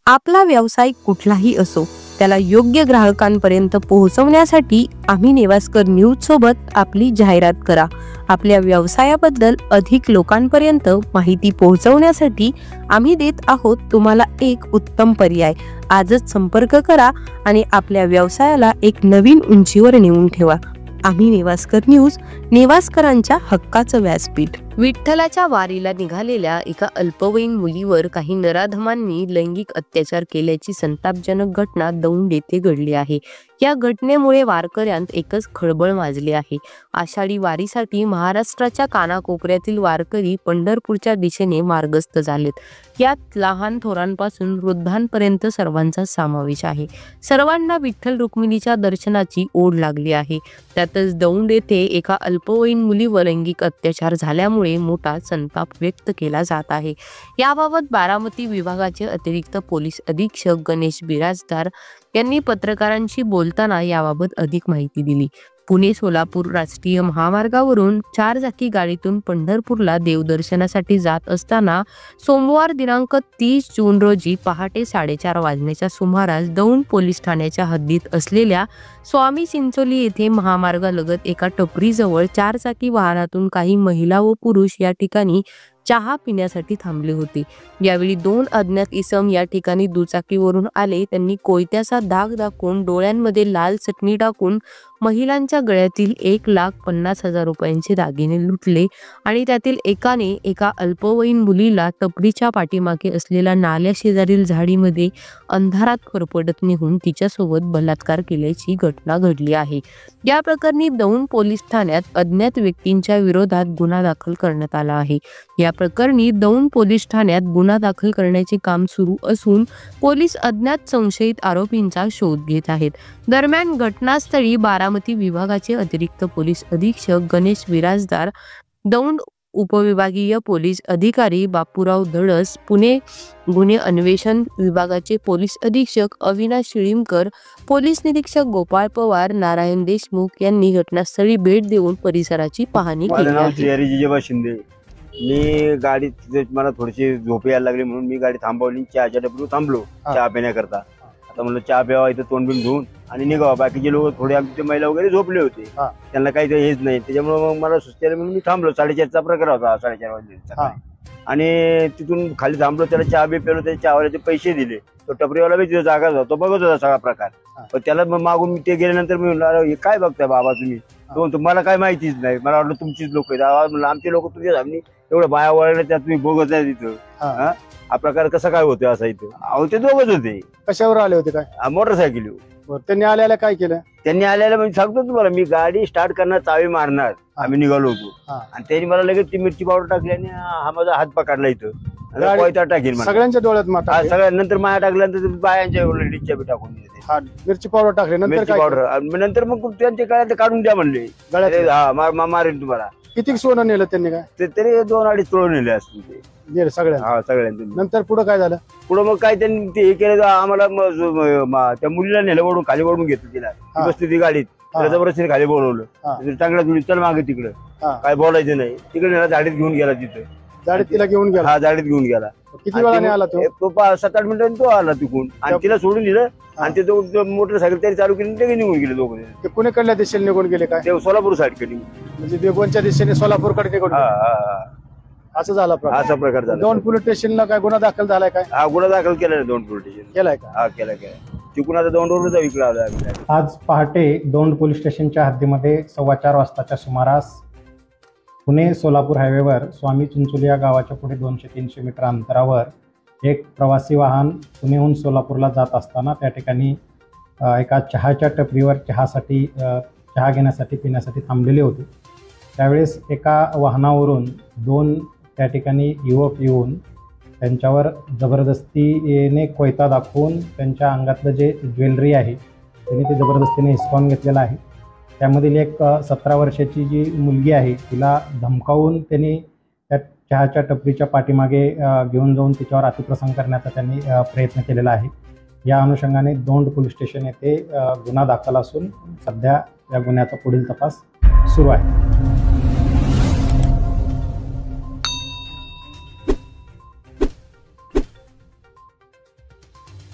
आपला व्यवसाय कुठलाही असो त्याला योग्य ग्राहकांपर्यंत पोहोचवण्यासाठी आम्ही नेवास्कर न्यूज सोबत आपली जाहिरात करा। आपल्या व्यवसायाबद्दल अधिक लोकांपर्यंत माहिती पोहोचवण्यासाठी आम्ही देत आहोत तुम्हाला एक उत्तम पर्याय। आजच संपर्क करा आणि आपल्या व्यवसायाला एक नवीन उंचीवर नेऊन ठेवा। आम्ही नेवास्कर न्यूज, नेवास्करांच्या हक्काचं व्यासपीठ। विठ्ठलाच्या वारीला निघालेल्या एका अल्पवयीन मुलीवर काही नराधमांनी लैंगिक अत्याचार केल्याची संतापजनक घटना दौंड येथे घडली आहे। या घटनेमुळे वारकऱ्यांत एकच खळबळ माजली आहे। आषाढी वारीसाठी महाराष्ट्राच्या कानाकोपऱ्यातील वारकरी पंढरपूरच्या दिशेने मार्गस्थ झालेत। यात लहान थोरांपासून वृद्धांपर्यंत सर्वांचा समावेश आहे। सर्वांना विठ्ठल रुक्मिणीच्या दर्शनाची ओढ लागली आहे। त्यातच दौंड येथे एका अल्पवयीन मुलीवर लैंगिक अत्याचार झाल्यामुळे मोठा संताप व्यक्त केला जात आहे। याबाबत बारामती विभागाचे अतिरिक्त पोलीस अधीक्षक गणेश बिराजदार यांनी पत्रकारांशी बोलताना याबाबत अधिक माहिती दिली। पुणे सोलापूर राष्ट्रीय महामार्गावरून 4 चाकी गाडीतून पंढरपूरला देवदर्शनासाठी जात असताना सोमवार दिनांक 30 जून रोजी पहाटे 4:30 वाजण्याच्या सुमारास दौंड पोलीस ठाण्याच्या हद्दीत असलेल्या स्वामी चिंचोली येथे महामार्गालगत एका टपरीजवळ 4 चाकी वाहनातून काही महिला व पुरुष या ठिकाणी चहा पिण्यासाठी थांबले होते। यावेळी 2 अज्ञात इसम या ठिकाणी दुचाकीवरून आले। त्यांनी कोयत्याचा दाग दाखवून डोळ्यांमध्ये लाल चटणी टाकून महिलांच्या गळ्यातील 1,50,000 रुपयांचे दागिने लुटले आणि त्यातील एकाने एका अल्पवयीन मुलीला टपरीच्या पाठीमागे असलेल्या नाल्या शेजारील झाडीमध्ये अंधारात फरफटत नेऊन तिच्यासोबत बलात्कार केल्याची घटना घडली आहे। या प्रकरणी दौंड पोलीस ठाण्यात अज्ञात व्यक्तींच्या विरोधात गुन्हा दाखल करण्यात आला आहे। या प्रकरणी दौंड पोलीस ठाण्यात गुन्हा दाखल करण्याचे काम सुरू असून पोलीस अज्ञात संशयित आरोपींचा शोध घेत आहेत। दरम्यान घटनास्थळी बारामती विभागाचे अतिरिक्त पोलीस अधीक्षक गणेश बिराजदार, दौंड उपविभागीय पोलीस अधिकारी बापूराव धडस, पुणे गुन्हे अन्वेषण विभागाचे पोलीस अधीक्षक अविनाश शिळीमकर, पोलीस निरीक्षक गोपाळ पवार, नारायण देशमुख यांनी घटनास्थळी भेट देऊन परिसराची पाहणी केली आहे। मी गाडीत मला थोडीशी झोप यायला लागली म्हणून मी गाडी थांबवली। चहाच्या डबरीवर थांबलो चहा पिण्याकरता। आता म्हणलं चहा प्यावा, इथं तोंड बिंड धुवून आणि निघावा। बाकीचे लोक थोडे आमचे महिला वगैरे झोपले होते, त्यांना काही हेच नाही। त्याच्यामुळे मग मला सुस्ती आली म्हणून मी थांबलो। 4:30चा प्रकार होता, 4:30 वाजले आणि तिथून खाली थांबलो। त्याला चहा बी पेलो, त्याच्या चहावाल्याचे पैसे दिले। तो टपरीवाला बी तिथं जागाच होता, तो बघत होता सगळा प्रकार। पण त्याला मागून मी ते गेल्यानंतर मी म्हणलं, अरे काय बघताय बाबा तुम्ही? तुम्हाला काय माहितीच नाही? मला वाटलं तुमचीच लोक आहेत। आवाज म्हणलं आमचे लोक तुमच्या सामने एवढं बाया वळल्या, त्यात तुम्ही बघत आहे तिथं हा प्रकार कसा काय होतोय असा इथं? अहो ते दोघच होते। कशावर आले होते? काय मोटरसायकलीवर। त्यांनी आल्याला काय केलं? त्यांनी आल्याला म्हणजे सांगतो तुम्हाला, मी गाडी स्टार्ट करणार, चावी मारणार, आम्ही निघालो होतो आणि त्यांनी मला लगेच ती मिरची पावडर टाकली आणि हा माझा हात पकडला इथं, कोयता टाकेल सगळ्यांच्या डोळ्यात सगळ्यानंतर माया टाकल्यानंतर बायांच्या डिच्च्या बी टाकून दिले। मिरची पावडर टाकली नंतर मग त्यांचे काय काढून द्या म्हणले, मारेल तुम्हाला। किती सोनं नेलं त्यांनी? काय तरी 2-2.5 तोळ नेले असतील सगळ्यांनी। नंतर पुढे काय झालं? पुढे मग काय त्यांनी ते हे केलं, आम्हाला त्या मुलीला नेलं, वडून खाली वडून घेतलं, तिला बसली ती गाडीत, जबरदस्ती खाली बोलवलं, चांगला तुम्ही चल मागे तिकडं, काय बोलायचं नाही। तिकडे नेला, झाडीत घेऊन गेला, तिथं झाडीत तिला घेऊन गेला। हा झाडीत घेऊन गेला। किती वेळाने आला तो? 7-8 मिनिटांनी तो आला तिकून आणि तिला सोडून दिलं आणि ते मोटरसायकल तरी चालू केली, ते निघून गेले दोघं। ते कुणीकडल्या दिशेने निघून गेले? काय ते सोलापूर साईड कडे, म्हणजे बेगोनच्या दिशेने सोलापूरकडे असं झाला असा प्रकार झाला। दौंड पोलीस स्टेशनला काय गुन्हा दाखल झालाय? काय हा गुन्हा दाखल केलाय दौंड पोलीस स्टेशन केलाय का? हा केलाय तिकून आता दौंडवरून जाऊ इकडे आलोय। आज पहाटे दौंड पोलीस स्टेशनच्या हद्दीमध्ये 4:15 वाजताच्या सुमारास पुणे सोलापूर हायवेवर स्वामी चिंचोली या गावाच्या पुढे 200-300 मीटर अंतरावर एक प्रवासी वाहन पुणेहून सोलापूरला जात असताना त्या ठिकाणी एका चहाच्या टपरीवर चहा घेण्यासाठी पिण्यासाठी थांबलेले होते। त्यावेळेस एका वाहनावरून 2 त्या ठिकाणी युवक येऊन त्यांच्यावर जबरदस्तीने कोयता दाखवून त्यांच्या अंगातलं जे ज्वेलरी आहे त्यांनी ते जबरदस्तीने हिसकावून घेतलेलं आहे। त्यामधील एक 17 वर्षाची जी मुलगी आहे तिला धमकावून त्यांनी त्या चहाच्या टपरीच्या पाठीमागे घेऊन जाऊन तिच्यावर अतिप्रसंग करण्याचा त्यांनी प्रयत्न केलेला आहे। या अनुषंगाने दौंड पोलीस स्टेशन येथे गुन्हा दाखल असून सध्या या गुन्ह्याचा पुढील तपास सुरू आहे।